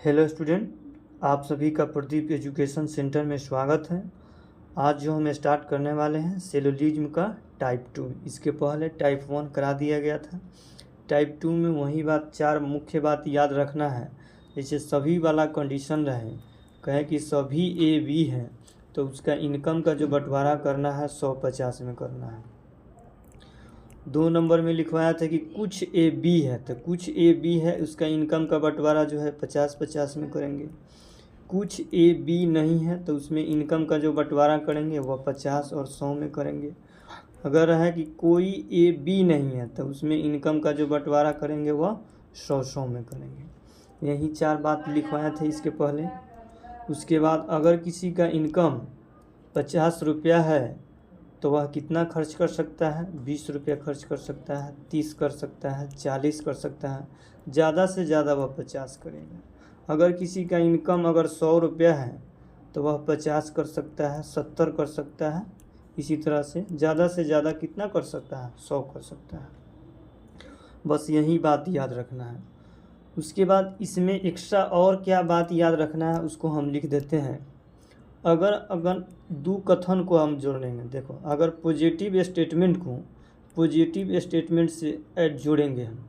Hello student, आप सभी का प्रदीप एजुकेशन सेंटर में स्वागत है। आज जो हम स्टार्ट करने वाले हैं सेलुलिज्म का टाइप 2। इसके पहले टाइप 1 करा दिया गया था। टाइप 2 में वही बात, चार मुख्य बात याद रखना है। जैसे सभी वाला कंडीशन रहे, कहे कि सभी ए बी है तो उसका इनकम का जो बंटवारा करना है 150 में करना है। 2 नंबर में लिखवाया था कि कुछ ए बी है तो कुछ ए बी है उसका इनकम का बंटवारा जो है 50-50 में करेंगे। कुछ ए बी नहीं है तो उसमें इनकम का जो बंटवारा करेंगे वह 50 और 100 में करेंगे। अगर है कि कोई ए बी नहीं है तो उसमें इनकम का जो बंटवारा करेंगे वह 100 में करेंगे। यही चार बात लिखवाया थे इसके पहले। उसके बाद अगर किसी का इनकम 50 रुपया है तो वह कितना खर्च कर सकता है? 20 रुपया खर्च कर सकता है, 30 कर सकता है, 40 कर सकता है, ज़्यादा से ज़्यादा वह 50 करेगा। अगर किसी का इनकम अगर 100 रुपया है तो वह 50 कर सकता है, 70 कर सकता है, इसी तरह से ज़्यादा कितना कर सकता है? 100 कर सकता है। बस यही बात याद रखना है। उसके बाद इसमें एक्स्ट्रा और क्या बात याद रखना है उसको हम लिख देते हैं। अगर दो कथन को हम जोड़ेंगे, देखो अगर पॉजिटिव स्टेटमेंट को पॉजिटिव स्टेटमेंट से जोड़ेंगे, हम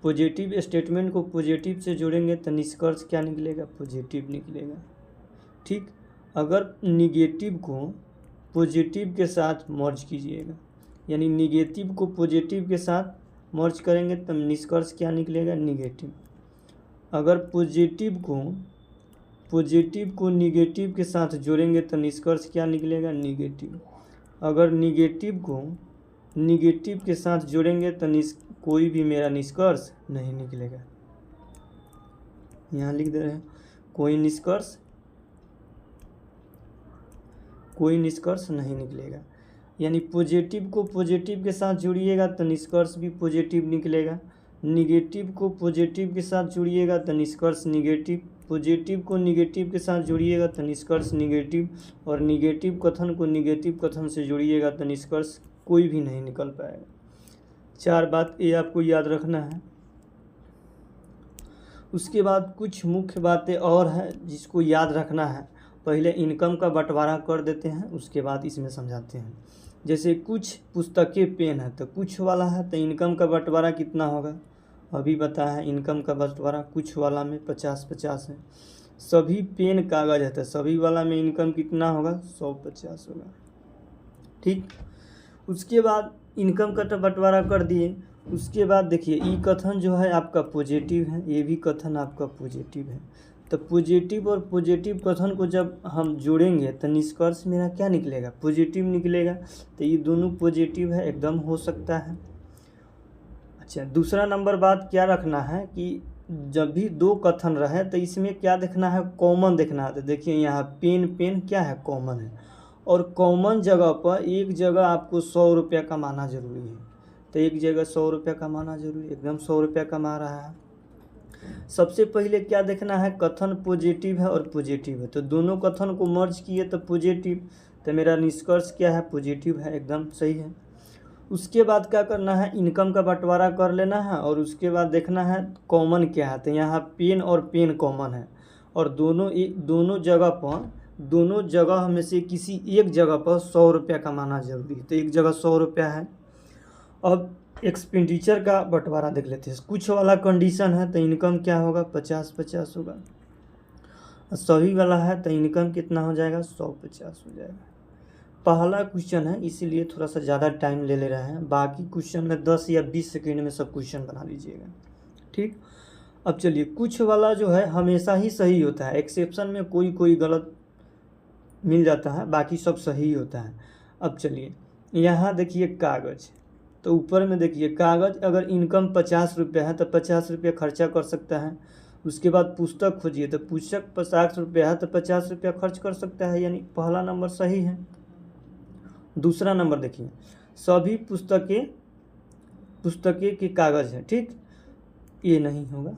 पॉजिटिव स्टेटमेंट को पॉजिटिव से जोड़ेंगे तो निष्कर्ष क्या निकलेगा? पॉजिटिव निकलेगा। ठीक, अगर निगेटिव को पॉजिटिव के साथ मर्ज कीजिएगा, यानी निगेटिव को पॉजिटिव के साथ मर्ज करेंगे तो निष्कर्ष क्या निकलेगा? निगेटिव। अगर पॉजिटिव को निगेटिव के साथ जोड़ेंगे तो निष्कर्ष क्या निकलेगा? निगेटिव। अगर निगेटिव को निगेटिव के साथ जोड़ेंगे तो कोई भी मेरा निष्कर्ष नहीं निकलेगा। यहाँ लिख दे रहे हैं कोई निष्कर्ष नहीं निकलेगा। यानी पॉजिटिव को पॉजिटिव के साथ जोड़िएगा तो निष्कर्ष भी पॉजिटिव निकलेगा। निगेटिव को पॉजिटिव के साथ जोड़िएगा तो निष्कर्ष निगेटिव। पॉजिटिव को निगेटिव के साथ जोड़िएगा तो निष्कर्ष निगेटिव। और निगेटिव कथन को निगेटिव कथन से जोड़िएगा तो निष्कर्ष कोई भी नहीं निकल पाएगा। चार बात ये आपको याद रखना है। उसके बाद कुछ मुख्य बातें और हैं जिसको याद रखना है। पहले इनकम का बंटवारा कर देते हैं, उसके बाद इसमें समझाते हैं। जैसे कुछ पुस्तकें पेन है तो कुछ वाला है तो इनकम का बंटवारा कितना होगा? अभी बताया है इनकम का बंटवारा कुछ वाला में 50-50 है। सभी पेन कागज़ है तो सभी वाला में इनकम कितना होगा? 150 होगा। ठीक, उसके बाद इनकम का तो बंटवारा कर दिए। उसके बाद देखिए ई कथन जो है आपका पॉजिटिव है, ये भी कथन आपका पॉजिटिव है। तो पॉजिटिव और पॉजिटिव कथन को जब हम जोड़ेंगे तो निष्कर्ष मेरा क्या निकलेगा? पॉजिटिव निकलेगा। तो ये दोनों पॉजिटिव है, एकदम हो सकता है। अच्छा, दूसरा नंबर बात क्या रखना है कि जब भी दो कथन रहे तो इसमें क्या देखना है? कॉमन देखना है। तो देखिए यहाँ पेन क्या है? कॉमन है। और कॉमन जगह पर एक जगह आपको 100 रुपया कमाना जरूरी है। तो एक जगह 100 रुपया कमाना जरूरी है, एकदम 100 रुपया कमा रहा है। सबसे पहले क्या देखना है? कथन पॉजिटिव है और पॉजिटिव है तो दोनों कथन को मर्ज किए तो पॉजिटिव। तो मेरा निष्कर्ष क्या है? पॉजिटिव है, एकदम सही है। उसके बाद क्या करना है? इनकम का बंटवारा कर लेना है और उसके बाद देखना है कॉमन क्या है। तो यहाँ पेन और पेन कॉमन है और दोनों जगह में से किसी एक जगह पर 100 रुपया कमाना जरूरी है। तो एक जगह 100 रुपया है। अब एक्सपेंडिचर का बंटवारा देख लेते हैं। कुछ वाला कंडीशन है तो इनकम क्या होगा? 50-50 होगा। सभी वाला है तो इनकम कितना हो जाएगा? 150 हो जाएगा। पहला क्वेश्चन है इसीलिए थोड़ा सा ज़्यादा टाइम ले रहे हैं। बाकी क्वेश्चन में 10 या 20 सेकेंड में सब क्वेश्चन बना लीजिएगा। ठीक, अब चलिए कुछ वाला जो है हमेशा ही सही होता है, एक्सेप्शन में कोई गलत मिल जाता है, बाकी सब सही होता है। अब चलिए यहाँ देखिए कागज़, तो ऊपर में देखिए कागज़ अगर इनकम 50 रुपया है तो 50 रुपया खर्चा कर सकता है। उसके बाद पुस्तक खोजिए तो पुस्तक 50 रुपया है तो 50 रुपया खर्च कर सकता है, यानी पहला नंबर सही है। दूसरा नंबर देखिए सभी पुस्तकें के कागज़ है। ठीक, ये नहीं होगा,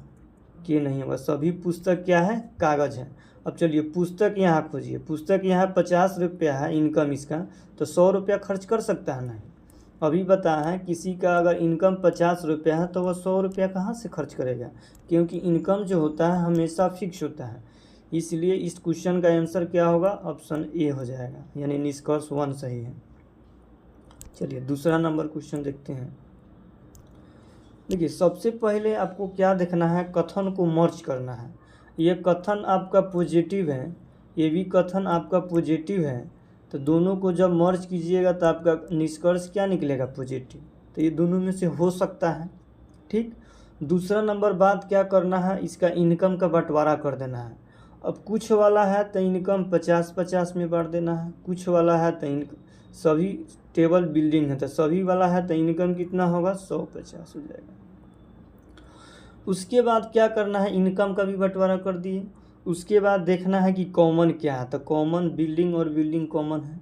सभी पुस्तक क्या है? कागज़ है। अब चलिए पुस्तक यहाँ खोजिए। पुस्तक यहाँ 50 रुपया है इनकम इसका, तो 100 रुपया खर्च कर सकता है? नहीं। अभी बताया है किसी का अगर इनकम 50 रुपया है तो वह 100 रुपया कहाँ से खर्च करेगा, क्योंकि इनकम जो होता है हमेशा फिक्स होता है। इसलिए इस क्वेश्चन का आंसर क्या होगा, ऑप्शन ए हो जाएगा, यानी निष्कर्ष 1 सही है। चलिए दूसरा नंबर क्वेश्चन देखते हैं। देखिए सबसे पहले आपको क्या देखना है, कथन को मर्ज करना है। ये कथन आपका पॉजिटिव है, ये भी कथन आपका पॉजिटिव है, तो दोनों को जब मर्ज कीजिएगा तो आपका निष्कर्ष क्या निकलेगा, पॉजिटिव। तो ये दोनों में से हो सकता है। ठीक, दूसरा नंबर बात क्या करना है, इसका इनकम का बंटवारा कर देना है। अब कुछ वाला है तो इनकम 50-50 में बांट देना है, कुछ वाला है तो सभी टेबल बिल्डिंग है तो सभी वाला है तो इनकम कितना होगा, 150 हो जाएगा। उसके बाद क्या करना है, इनकम का भी बंटवारा कर दिए। उसके बाद देखना है कि कॉमन क्या है, तो कॉमन बिल्डिंग और बिल्डिंग कॉमन है।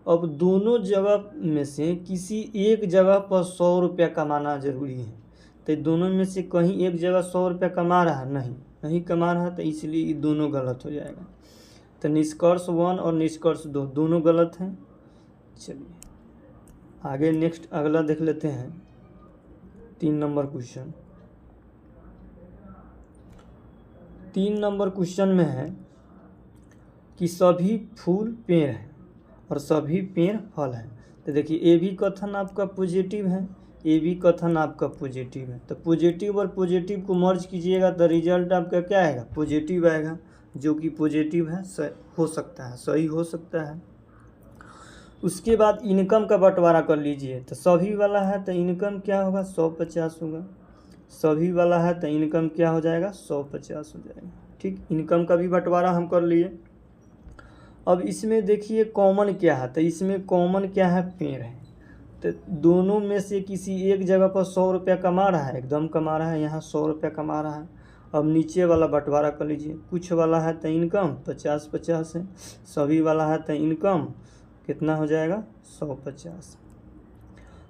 अब दोनों जगह में से किसी एक जगह पर 100 रुपया कमाना जरूरी है, तो दोनों में से कहीं एक जगह 100 रुपया कमा रहा है, नहीं कमा रहा, तो इसलिए ये दोनों गलत हो जाएगा। तो निष्कर्ष 1 और निष्कर्ष 2 दोनों गलत हैं। चलिए आगे नेक्स्ट अगला देख लेते हैं। 3 नंबर क्वेश्चन। 3 नंबर क्वेश्चन में है कि सभी फूल पेड़ हैं और सभी पेड़ फल हैं। तो देखिए ये भी कथन आपका पॉजिटिव है, ये भी कथन आपका पॉजिटिव है। तो पॉजिटिव और पॉजिटिव को मर्ज कीजिएगा तो रिजल्ट आपका क्या आएगा, पॉजिटिव आएगा, जो कि पॉजिटिव है, हो सकता है, सही हो सकता है। उसके बाद इनकम का बंटवारा कर लीजिए। तो सभी वाला है तो इनकम क्या होगा, 150 होगा। सभी वाला है तो इनकम क्या हो जाएगा, 150 हो जाएगा। ठीक, इनकम का भी बंटवारा हम कर लिए। अब इसमें देखिए कॉमन क्या है, तो इसमें कॉमन क्या है, पेड़ है। तो दोनों में से किसी एक जगह पर 100 रुपया कमा रहा है, एकदम कमा रहा है, यहाँ 100 रुपया कमा रहा है। अब नीचे वाला बंटवारा कर लीजिए। कुछ वाला है तो इनकम 50-50 है, सभी वाला है तो इनकम कितना हो जाएगा, 150।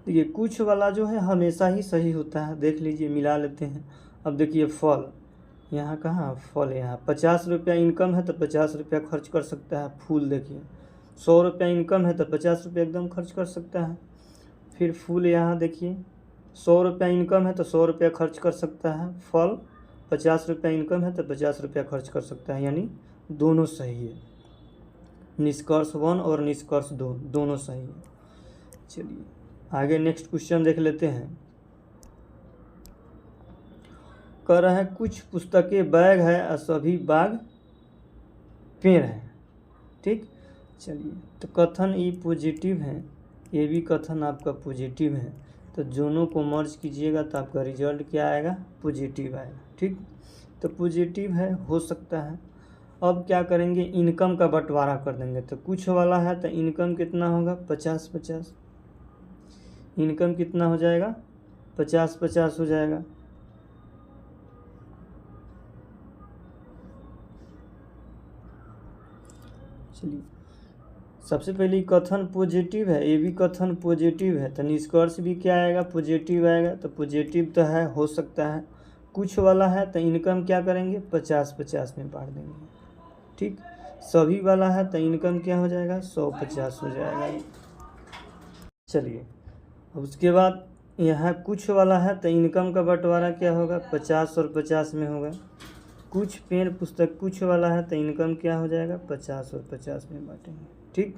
देखिए कुछ वाला जो है हमेशा ही सही होता है, देख लीजिए मिला लेते हैं। अब देखिए फल, यहाँ कहाँ फल, यहाँ 50 रुपया इनकम है तो 50 रुपया खर्च कर सकता है। फूल देखिए 100 रुपया इनकम है तो 50 रुपया एकदम खर्च कर सकता है। फिर फूल यहाँ देखिए 100 रुपया इनकम है तो 100 रुपया खर्च कर सकता है। फल 50 रुपया इनकम है तो 50 रुपया खर्च कर सकता है, यानी दोनों सही है। निष्कर्ष 1 और निष्कर्ष 2 दोनों सही है। चलिए आगे नेक्स्ट क्वेश्चन देख लेते हैं। कह रहा है कुछ पुस्तकें बैग है और सभी बाग पेड़ हैं। ठीक, चलिए तो कथन ये पॉजिटिव है, ये भी कथन आपका पॉजिटिव है, तो दोनों को मर्ज कीजिएगा तो आपका रिजल्ट क्या आएगा, पॉजिटिव आएगा। ठीक, तो पॉजिटिव है, हो सकता है। अब क्या करेंगे, इनकम का बंटवारा कर देंगे। तो कुछ वाला है तो इनकम कितना होगा, 50-50। इनकम कितना हो जाएगा, 50-50 हो जाएगा। चलिए सबसे पहले कथन पॉजिटिव है, ये भी कथन पॉजिटिव है, तो निष्कर्ष भी क्या आएगा, पॉजिटिव आएगा। तो पॉजिटिव तो है, हो सकता है। कुछ वाला है तो इनकम क्या करेंगे, 50-50 में बांट देंगे। ठीक, सभी वाला है तो इनकम क्या हो जाएगा, 150 हो जाएगा। चलिए अब उसके बाद यहाँ कुछ वाला है तो इनकम का बंटवारा क्या होगा, 50 और 50 में होगा। कुछ पेड़ पुस्तक कुछ वाला है तो इनकम क्या हो जाएगा, 50 और 50 में बांटेंगे। ठीक,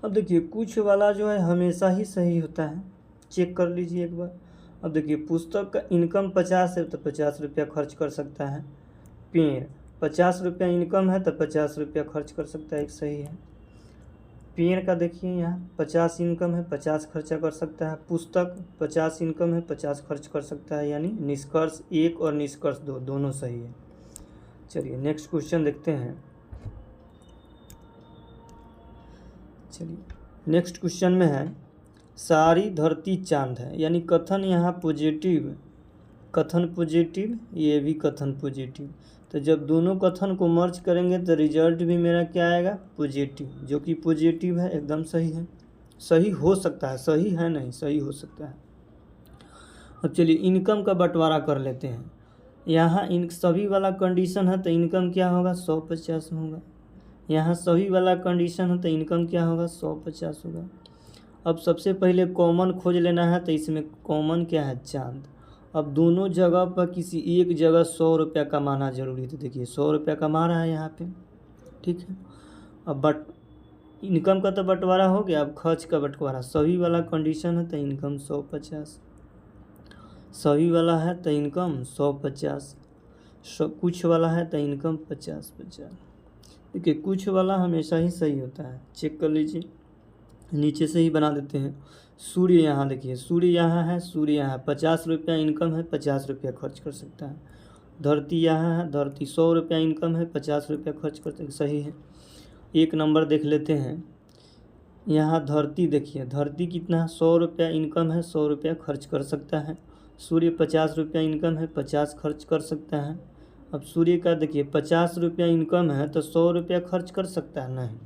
अब देखिए कुछ वाला जो है हमेशा ही सही होता है, चेक कर लीजिए एक बार। अब देखिए पुस्तक का इनकम 50 है तो 50 रुपया खर्च कर सकता है। पेड़ 50 रुपया इनकम है तो 50 रुपया खर्च कर सकता है, एक सही है। पेड़ का देखिए यहाँ 50 इनकम है, 50 खर्चा कर सकता है। पुस्तक 50 इनकम है, 50 खर्च कर सकता है, यानी निष्कर्ष 1 और निष्कर्ष 2 दोनों सही है। चलिए नेक्स्ट क्वेश्चन देखते हैं। चलिए नेक्स्ट क्वेश्चन में है सारी धरती चांद है, यानी कथन यहाँ पॉजिटिव, कथन पॉजिटिव, ये भी कथन पॉजिटिव। तो जब दोनों कथन को मर्ज करेंगे तो रिजल्ट भी मेरा क्या आएगा, पॉजिटिव, जो कि पॉजिटिव है, एकदम सही है। सही हो सकता है, सही है नहीं, सही हो सकता है। अब चलिए इनकम का बंटवारा कर लेते हैं। यहाँ इन सभी वाला कंडीशन है तो इनकम क्या होगा, 150 होगा। यहाँ सभी वाला कंडीशन है तो इनकम क्या होगा, 150 होगा। अब सबसे पहले कॉमन खोज लेना है, तो इसमें कॉमन क्या है, चांद। अब दोनों जगह पर किसी एक जगह 100 रुपया कमाना जरूरी है, तो देखिए 100 रुपया कमा रहा है यहाँ पे, ठीक है। अब इनकम का तो बंटवारा हो गया, अब खर्च का बंटवारा। सभी वाला कंडीशन है तो इनकम 150, सभी वाला है तो इनकम 150, कुछ वाला है तो इनकम 50-50। देखिए कुछ वाला हमेशा ही सही होता है, चेक कर लीजिए, नीचे से ही बना देते हैं। सूर्य यहाँ देखिए, सूर्य यहाँ है, सूर्य यहाँ 50 रुपया इनकम है, 50 रुपया खर्च कर सकता है। धरती यहाँ है, धरती 100 रुपया इनकम है, 50 रुपया खर्च कर सकता है, सही है। एक नंबर देख लेते हैं, यहाँ धरती देखिए, धरती कितना है, 100 रुपया इनकम है, 100 रुपया खर्च कर सकता है। सूर्य 50 रुपया इनकम है, 50 खर्च कर सकता है। अब सूर्य का देखिए 50 रुपया इनकम है तो 100 रुपया खर्च कर सकता है, नहीं।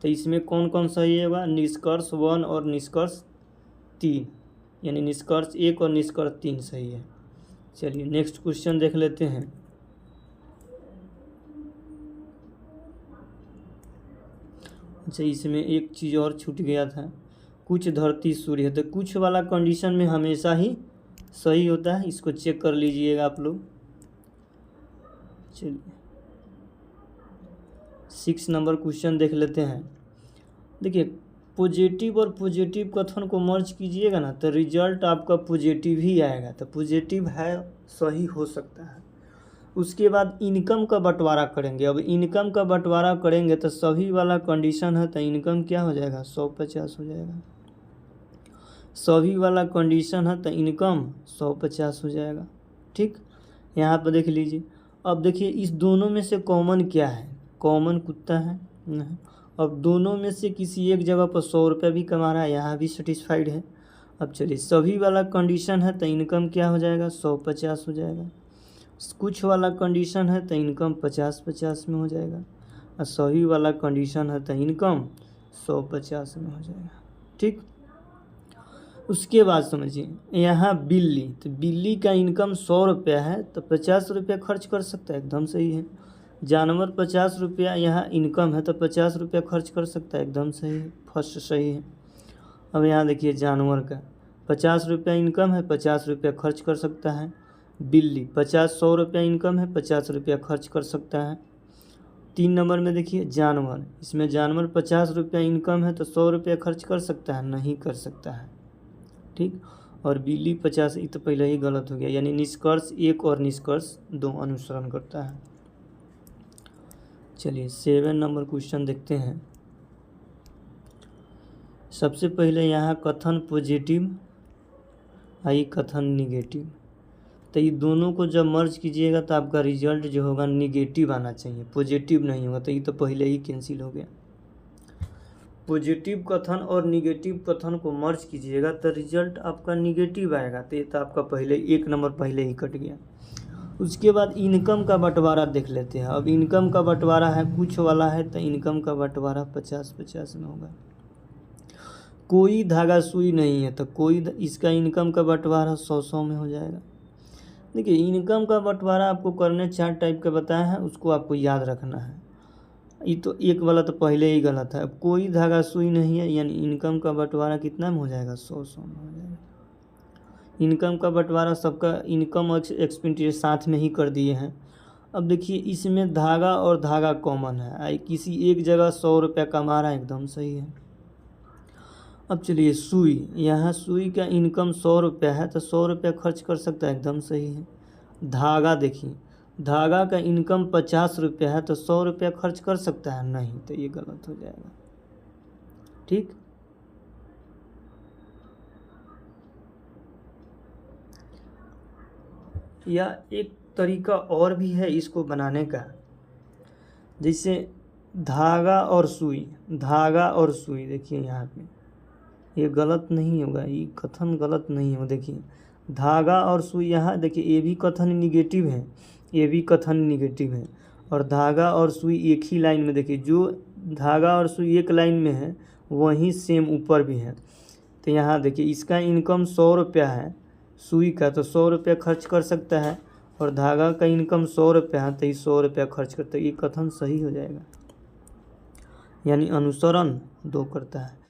तो इसमें कौन कौन सही होगा, निष्कर्ष 1 और निष्कर्ष 3, यानी निष्कर्ष 1 और निष्कर्ष 3 सही है। चलिए नेक्स्ट क्वेश्चन देख लेते हैं। अच्छा, इसमें एक चीज़ और छूट गया था, कुछ धरती सूर्य है, तो कुछ वाला कंडीशन में हमेशा ही सही होता है, इसको चेक कर लीजिएगा आप लोग। चलिए 6 नंबर क्वेश्चन देख लेते हैं। देखिए पॉजिटिव और पॉजिटिव कथन को मर्ज कीजिएगा ना, तो रिजल्ट आपका पॉजिटिव ही आएगा, तो पॉजिटिव है, सही हो सकता है। उसके बाद इनकम का बंटवारा करेंगे। अब इनकम का बंटवारा करेंगे तो सभी वाला कंडीशन है, तो इनकम क्या हो जाएगा, 150 हो जाएगा। सभी वाला कंडीशन है तो इनकम 150 हो जाएगा, ठीक। यहाँ पर देख लीजिए। अब देखिए इस दोनों में से कॉमन क्या है, कॉमन कुत्ता है, नहीं। अब दोनों में से किसी एक जगह पर 100 रुपया भी कमा रहा है, यहाँ भी सेटिस्फाइड है। अब चलिए सभी वाला कंडीशन है तो इनकम क्या हो जाएगा, 150 हो जाएगा। कुछ वाला कंडीशन है तो इनकम 50-50 में हो जाएगा, और सभी वाला कंडीशन है तो इनकम 150 में हो जाएगा, ठीक। उसके बाद समझिए यहाँ बिल्ली, तो बिल्ली का इनकम 100 रुपया है तो 50 रुपया खर्च कर सकता है, एकदम सही है। जानवर 50 रुपया यहाँ इनकम है तो 50 रुपया खर्च कर सकता है, एकदम सही है, फर्स्ट सही है। अब यहाँ देखिए जानवर का 50 रुपया इनकम है, 50 रुपया खर्च कर सकता है। बिल्ली 100 रुपया इनकम है, 50 रुपया खर्च कर सकता है। 3 नंबर में देखिए जानवर, इसमें जानवर 50 रुपया इनकम है तो 100 रुपया खर्च कर सकता है, नहीं कर सकता है, ठीक। और बिल्ली 50, ये तो पहले ही गलत हो गया, यानी निष्कर्ष 1 और निष्कर्ष 2 अनुसरण करता है। चलिए 7 नंबर क्वेश्चन देखते हैं। सबसे पहले यहाँ कथन पॉजिटिव, आई कथन निगेटिव, तो ये दोनों को जब मर्ज कीजिएगा तो आपका रिजल्ट जो होगा निगेटिव आना चाहिए, पॉजिटिव नहीं होगा, तो ये तो पहले ही कैंसिल हो गया। पॉजिटिव कथन और निगेटिव कथन को मर्ज कीजिएगा तो रिजल्ट आपका निगेटिव आएगा, तो ये तो आपका पहले 1 नंबर पहले ही कट गया। उसके बाद इनकम का बंटवारा देख लेते हैं। अब इनकम का बंटवारा है, कुछ वाला है तो इनकम का बंटवारा 50-50 में होगा। कोई धागा सुई नहीं है तो कोई, इसका इनकम का बंटवारा 100-100 में हो जाएगा। देखिए इनकम का बंटवारा आपको करने 4 टाइप का बताया है, उसको आपको याद रखना है। ये तो एक वाला तो पहले ही गलत है। अब कोई धागा सुई नहीं है, यानी इनकम का बंटवारा कितना में हो जाएगा, 100-100 में हो जाएगा। इनकम का बंटवारा सबका इनकम और एक्सपेंडिचर साथ में ही कर दिए हैं। अब देखिए इसमें धागा और धागा कॉमन है, किसी एक जगह 100 रुपया कमा रहा है, एकदम सही है। अब चलिए सुई, यहाँ सुई का इनकम 100 रुपया है तो 100 रुपया खर्च कर सकता है, एकदम सही है। धागा देखिए, धागा का इनकम 50 रुपया है तो 100 रुपया खर्च कर सकता है, नहीं, तो ये गलत हो जाएगा, ठीक। या एक तरीका और भी है इसको बनाने का, जैसे धागा और सुई, धागा और सुई, देखिए यहाँ पे ये गलत नहीं होगा, ये कथन गलत नहीं हो। देखिए धागा और सुई, यहाँ देखिए ये भी कथन निगेटिव है, ये भी कथन निगेटिव है, और धागा और सुई एक ही लाइन में, देखिए जो धागा और सुई एक लाइन में है वहीं सेम ऊपर भी है। तो यहाँ देखिए इसका इनकम 100 रुपया है सुई का, तो 100 रुपया खर्च कर सकता है, और धागा का इनकम 100 रुपया है तो ये 100 रुपया खर्च करता है, ये कथन सही हो जाएगा, यानी अनुसरण 2 करता है।